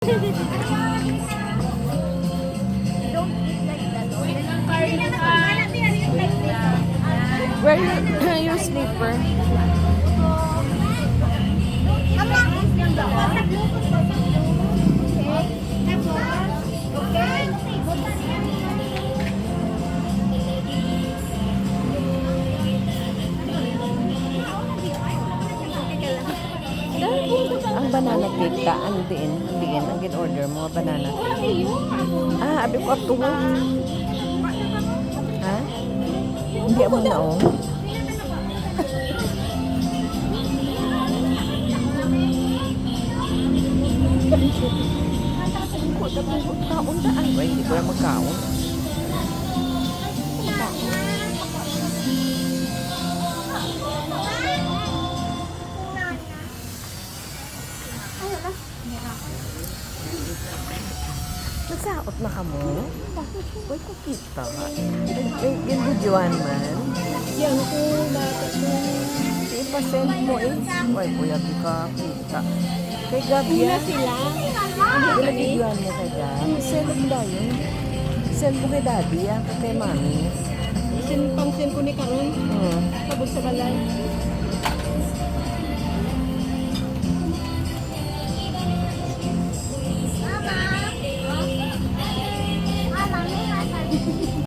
Don't eat like that. Where your slipper? Ang banana cake ka, ano din? Ang gin-order mo, banana. Abi ko up to home. Ha? Hindi mo na oh. Kaon daan ba? Hindi ko na magkaon. Nagsaot na ka mo? Uy, kukita ka. Yung videoan man. Yan ko, bakit mo? Ipasend mo eh. Uy, kuya, di ka kita. Kay Gabi Una yan. sila. Yung videoan mo kay Gabi. Send mo ba yun? Send mo kay Daddy, kay Mami. Pang-send ko ni Karon. Hmm. Sabog sa balay.